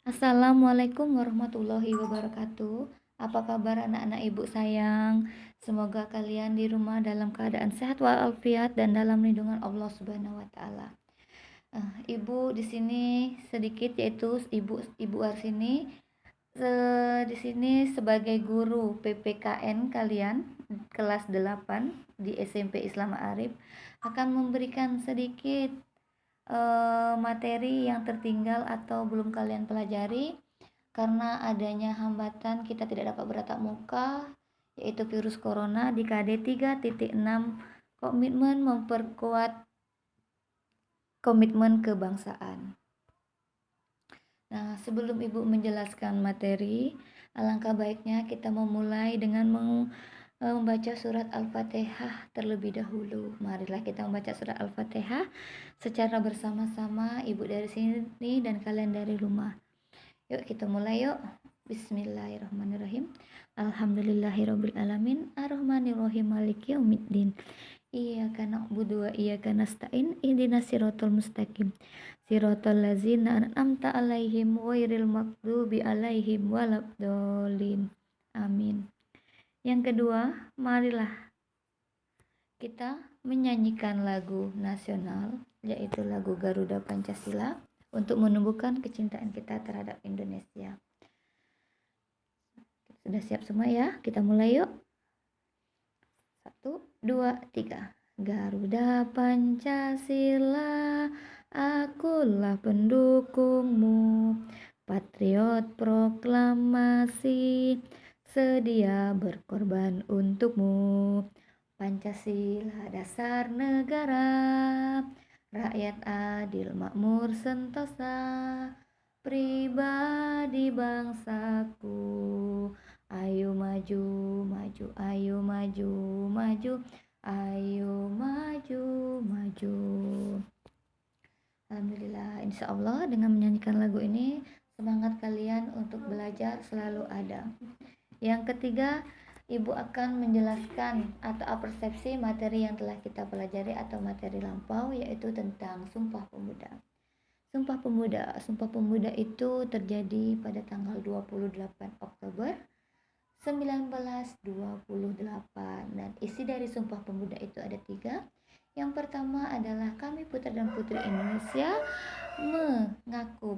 Assalamualaikum warahmatullahi wabarakatuh. Apa kabar anak-anak ibu sayang? Semoga kalian di rumah dalam keadaan sehat walafiat dan dalam lindungan Allah Subhanahu wa taala. Ibu di sini sedikit yaitu ibu Arsini di sini sebagai guru PPKN kalian kelas 8 di SMP Islam Arif akan memberikan sedikit materi yang tertinggal atau belum kalian pelajari karena adanya hambatan kita tidak dapat bertatap muka, yaitu virus corona di KD 3.6, komitmen memperkuat komitmen kebangsaan. Nah, sebelum Ibu menjelaskan materi, alangkah baiknya kita memulai dengan membaca surat Al-Fatihah terlebih dahulu. Marilah kita membaca surat Al-Fatihah secara bersama-sama, Ibu dari sini dan kalian dari rumah. Yuk kita mulai yuk. Bismillahirrahmanirrahim. Alhamdulillahirabbil alamin, arrahmanirrahim, maliki yaumiddin. Iyyaka na'budu wa iyyaka nasta'in, ihdinas siratal mustaqim. Siratal ladzina an'amta 'alaihim ghairil maghdubi 'alaihim waladdallin. Amin. Yang kedua, marilah kita menyanyikan lagu nasional, yaitu lagu Garuda Pancasila, untuk menumbuhkan kecintaan kita terhadap Indonesia. Sudah siap semua ya? Kita mulai yuk. 1, 2, 3. Garuda Pancasila, akulah pendukungmu, patriot proklamasi, sedia berkorban untukmu. Pancasila dasar negara, rakyat adil makmur sentosa, pribadi bangsaku. Ayo maju, maju, ayo maju, maju, ayo maju, maju. Alhamdulillah, insya Allah dengan menyanyikan lagu ini semangat kalian untuk belajar selalu ada. Yang ketiga, Ibu akan menjelaskan atau persepsi materi yang telah kita pelajari atau materi lampau, yaitu tentang Sumpah Pemuda. Sumpah Pemuda itu terjadi pada tanggal 28 Oktober 1928, dan isi dari Sumpah Pemuda itu ada 3. Yang pertama adalah kami putra dan putri Indonesia mengaku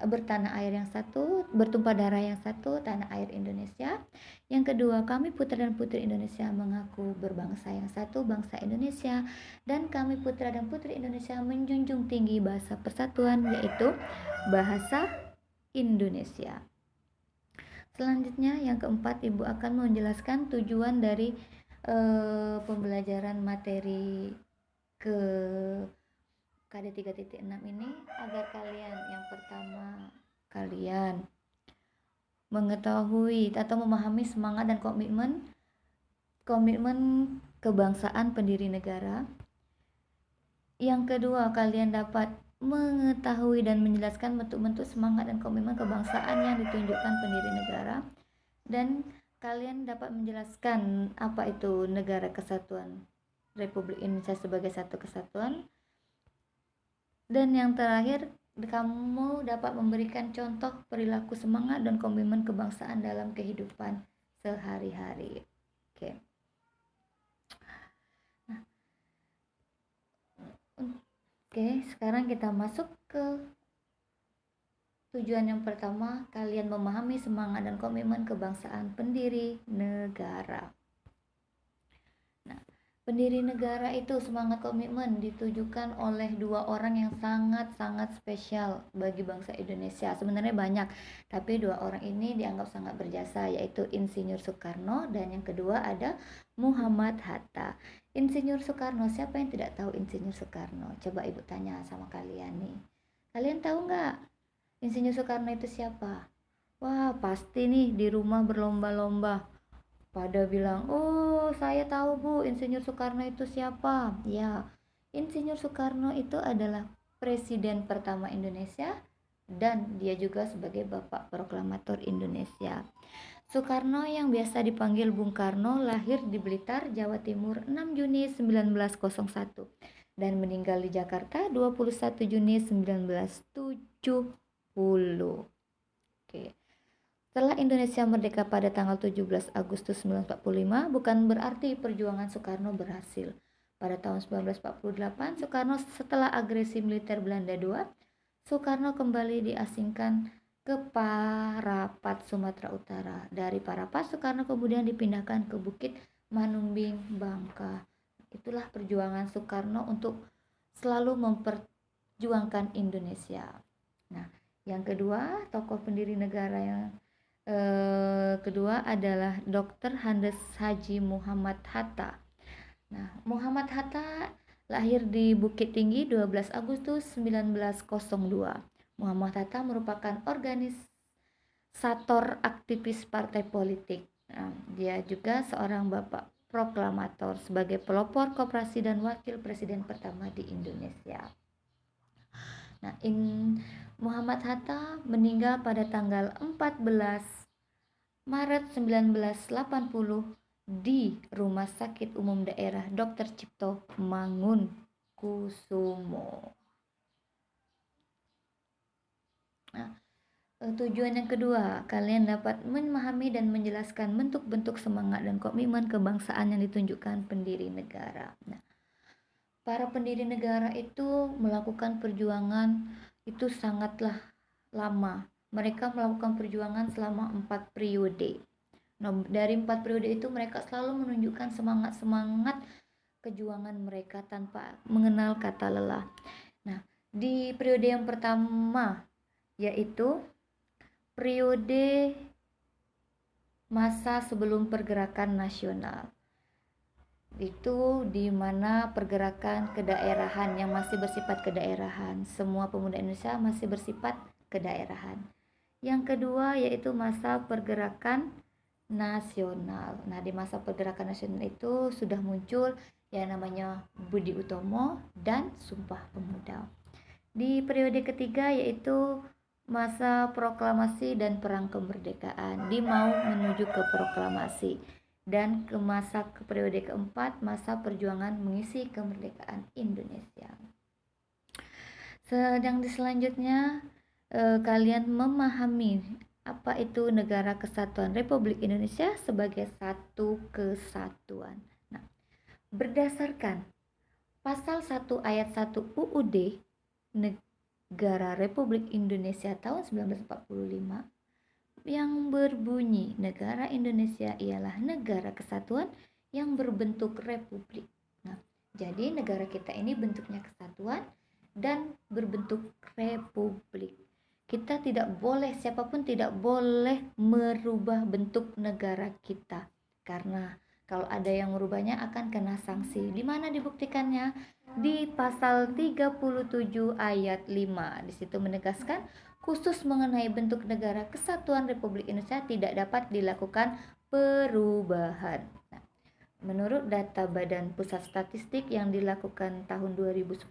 bertanah air yang satu, bertumpah darah yang satu, tanah air Indonesia. Yang kedua, kami putra dan putri Indonesia mengaku berbangsa yang satu, bangsa Indonesia. Dan kami putra dan putri Indonesia menjunjung tinggi bahasa persatuan, yaitu bahasa Indonesia. Selanjutnya yang keempat, Ibu akan menjelaskan tujuan dari pembelajaran materi ke KD 3.6 ini, agar kalian yang pertama kalian mengetahui atau memahami semangat dan komitmen kebangsaan pendiri negara. Yang kedua, kalian dapat mengetahui dan menjelaskan bentuk-bentuk semangat dan komitmen kebangsaan yang ditunjukkan pendiri negara, dan kalian dapat menjelaskan apa itu negara kesatuan Republik Indonesia sebagai satu kesatuan. Dan yang terakhir, kamu dapat memberikan contoh perilaku semangat dan komitmen kebangsaan dalam kehidupan sehari-hari. Oke. Oke, sekarang kita masuk ke tujuan yang pertama, kalian memahami semangat dan komitmen kebangsaan pendiri negara. Nah, pendiri negara itu semangat komitmen ditujukan oleh 2 orang yang sangat-sangat spesial bagi bangsa Indonesia. Sebenarnya banyak, tapi 2 orang ini dianggap sangat berjasa, yaitu Insinyur Soekarno dan yang kedua ada Muhammad Hatta. Insinyur Soekarno, siapa yang tidak tahu Insinyur Soekarno? Coba Ibu tanya sama kalian nih. Kalian tahu nggak Insinyur Soekarno itu siapa? Wah, pasti nih di rumah berlomba-lomba pada bilang, oh saya tahu Bu, Insinyur Soekarno itu siapa? Ya, Insinyur Soekarno itu adalah Presiden pertama Indonesia, dan dia juga sebagai Bapak Proklamator Indonesia. Soekarno yang biasa dipanggil Bung Karno lahir di Blitar, Jawa Timur 6 Juni 1901 dan meninggal di Jakarta 21 Juni 1970. Oke. Setelah Indonesia merdeka pada tanggal 17 Agustus 1945, bukan berarti perjuangan Soekarno berhasil. Pada tahun 1948, Soekarno setelah agresi militer Belanda II, Soekarno kembali diasingkan ke Parapat, Sumatera Utara. Dari Parapat, Soekarno kemudian dipindahkan ke Bukit Manumbing, Bangka. Itulah perjuangan Soekarno untuk selalu memperjuangkan Indonesia. Nah, yang kedua, tokoh pendiri negara yang kedua adalah Dr. Handes Haji Muhammad Hatta. Nah, Muhammad Hatta lahir di Bukit Tinggi 12 Agustus 1902. Muhammad Hatta merupakan organisator aktivis partai politik. Nah, dia juga seorang bapak proklamator sebagai pelopor koperasi dan wakil presiden pertama di Indonesia. Nah, Muhammad Hatta meninggal pada tanggal 14 Maret 1980 di Rumah Sakit Umum Daerah Dr. Cipto Mangunkusumo. Nah, tujuan yang kedua, kalian dapat memahami dan menjelaskan bentuk-bentuk semangat dan komitmen kebangsaan yang ditunjukkan pendiri negara. Nah, para pendiri negara itu melakukan perjuangan itu sangatlah lama. Mereka melakukan perjuangan selama 4 periode. Nah, dari 4 periode itu mereka selalu menunjukkan semangat-semangat kejuangan mereka tanpa mengenal kata lelah. Nah, di periode yang pertama yaitu periode masa sebelum pergerakan nasional. Itu di mana pergerakan kedaerahan yang masih bersifat kedaerahan. Semua pemuda Indonesia masih bersifat kedaerahan. Yang kedua yaitu masa pergerakan nasional. Nah, di masa pergerakan nasional itu sudah muncul yang namanya Budi Utomo dan Sumpah Pemuda. Di periode ketiga yaitu masa proklamasi dan perang kemerdekaan. Di mau menuju ke proklamasi. Dan ke periode keempat, masa perjuangan mengisi kemerdekaan Indonesia. Sedang di selanjutnya kalian memahami apa itu Negara Kesatuan Republik Indonesia sebagai satu kesatuan. Nah, berdasarkan pasal 1 ayat 1 UUD Negara Republik Indonesia tahun 1945 yang berbunyi negara Indonesia ialah negara kesatuan yang berbentuk republik. Nah, jadi negara kita ini bentuknya kesatuan dan berbentuk republik. Kita tidak boleh, siapapun tidak boleh merubah bentuk negara kita. Karena kalau ada yang merubahnya akan kena sanksi. Di mana dibuktikannya? Di pasal 37 ayat 5. Di situ menegaskan khusus mengenai bentuk negara kesatuan Republik Indonesia tidak dapat dilakukan perubahan. Nah, menurut data Badan Pusat Statistik yang dilakukan tahun 2010,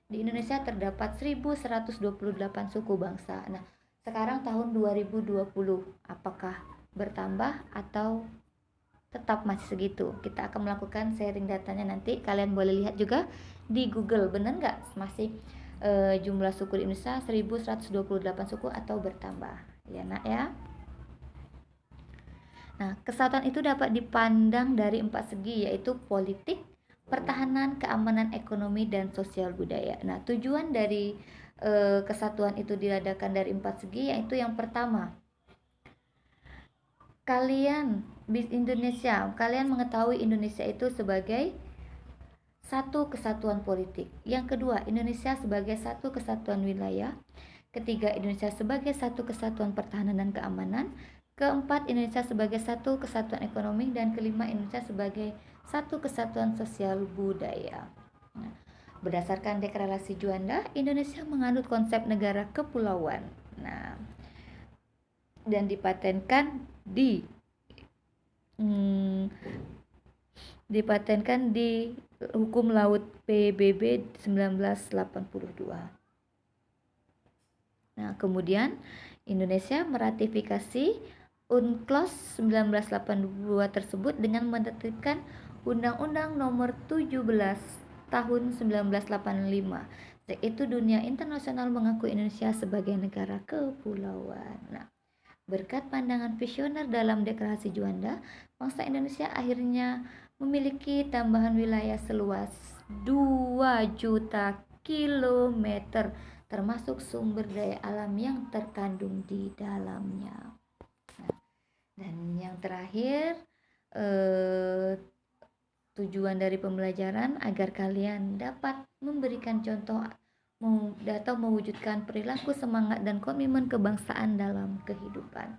di Indonesia terdapat 1128 suku bangsa. Nah, sekarang tahun 2020, apakah bertambah atau tetap masih segitu? Kita akan melakukan sharing datanya nanti. Kalian boleh lihat juga di Google, benar nggak masih jumlah suku di Indonesia 1128 suku atau bertambah? Ya nak ya. Nah, kesatuan itu dapat dipandang dari 4 segi, yaitu politik, pertahanan, keamanan, ekonomi, dan sosial budaya. Nah, tujuan dari kesatuan itu diadakan dari 4 segi, yaitu yang pertama, kalian mengetahui Indonesia itu sebagai satu kesatuan politik. Yang kedua, Indonesia sebagai satu kesatuan wilayah. Ketiga, Indonesia sebagai satu kesatuan pertahanan dan keamanan. Keempat, Indonesia sebagai satu kesatuan ekonomi. Dan kelima, Indonesia sebagai satu kesatuan sosial budaya. Nah, berdasarkan deklarasi Juanda, Indonesia menganut konsep negara kepulauan. Nah, dan dipatenkan di Hukum Laut PBB 1982. Nah, kemudian Indonesia meratifikasi UNCLOS 1982 tersebut dengan menerbitkan Undang-Undang Nomor 17 Tahun 1985 yaitu dunia internasional mengakui Indonesia sebagai negara kepulauan. Nah, berkat pandangan visioner dalam Deklarasi Juanda, bangsa Indonesia akhirnya memiliki tambahan wilayah seluas 2 juta kilometer, termasuk sumber daya alam yang terkandung di dalamnya. Nah, dan yang terakhir, tujuan dari pembelajaran agar kalian dapat memberikan contoh atau mewujudkan perilaku semangat dan komitmen kebangsaan dalam kehidupan.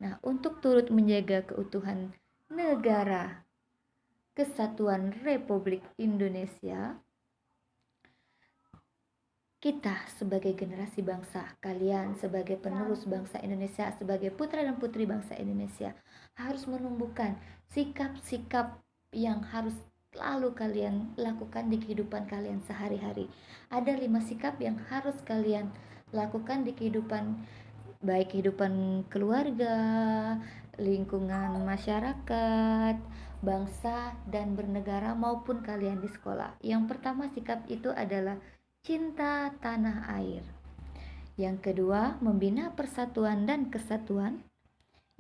Nah, untuk turut menjaga keutuhan negara Kesatuan Republik Indonesia, kita sebagai generasi bangsa, kalian sebagai penerus bangsa Indonesia, sebagai putra dan putri bangsa Indonesia, harus menumbuhkan sikap-sikap yang harus lalu kalian lakukan di kehidupan kalian sehari-hari. Ada 5 sikap yang harus kalian lakukan di kehidupan, baik kehidupan keluarga, lingkungan masyarakat, bangsa dan bernegara, maupun kalian di sekolah. Yang pertama sikap itu adalah cinta tanah air. Yang kedua, membina persatuan dan kesatuan.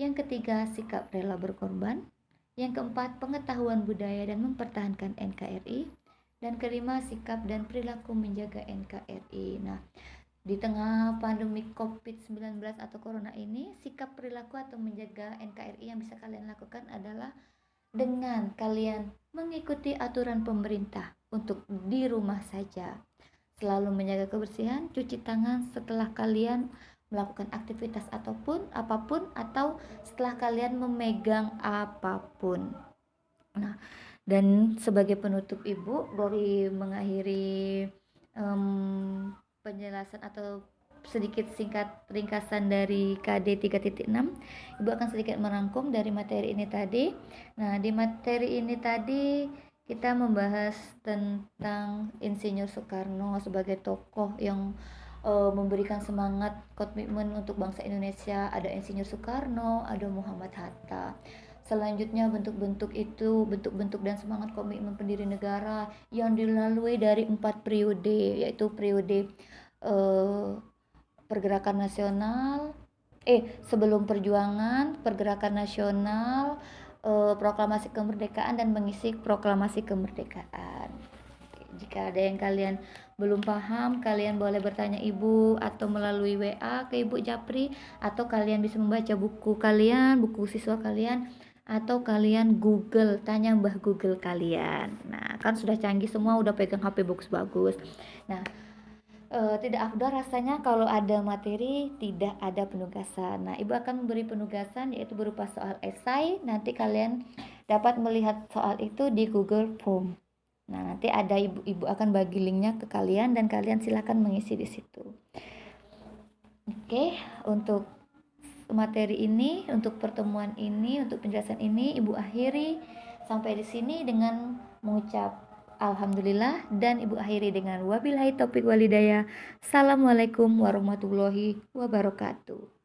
Yang ketiga, sikap rela berkorban. Yang keempat, pengetahuan budaya dan mempertahankan NKRI. Dan kelima, sikap dan perilaku menjaga NKRI. Nah, di tengah pandemi COVID-19 atau corona ini, sikap perilaku atau menjaga NKRI yang bisa kalian lakukan adalah dengan kalian mengikuti aturan pemerintah untuk di rumah saja. Selalu menjaga kebersihan, cuci tangan setelah kalian melakukan aktivitas apapun, atau setelah kalian memegang apapun. Nah, dan sebagai penutup Ibu, dari mengakhiri penjelasan atau sedikit singkat ringkasan dari KD 3.6, Ibu akan sedikit merangkum dari materi ini tadi. Nah, di materi ini tadi kita membahas tentang Insinyur Soekarno sebagai tokoh yang memberikan semangat komitmen untuk bangsa Indonesia. Ada Insinyur Soekarno, ada Muhammad Hatta. Selanjutnya bentuk-bentuk dan semangat komitmen pendiri negara yang dilalui dari 4 periode, yaitu periode pergerakan nasional, sebelum perjuangan, pergerakan nasional, proklamasi kemerdekaan, dan mengisi proklamasi kemerdekaan. Jika ada yang kalian belum paham, kalian boleh bertanya Ibu atau melalui WA ke Ibu Japri, atau kalian bisa membaca buku kalian, buku siswa kalian, atau kalian Google, tanya Mbah Google kalian. Nah, kan sudah canggih semua, udah pegang HP bagus-bagus. Nah, tidak afdal rasanya kalau ada materi tidak ada penugasan. Nah, Ibu akan memberi penugasan yaitu berupa soal esai. Nanti kalian dapat melihat soal itu di Google Form. Nah, nanti ada ibu akan bagi linknya ke kalian dan kalian silakan mengisi di situ. Oke, untuk materi ini, untuk pertemuan ini, untuk penjelasan ini Ibu akhiri sampai di sini dengan mengucap alhamdulillah, dan Ibu akhiri dengan wabillahi taufik walhidayah. Assalamualaikum warahmatullahi wabarakatuh.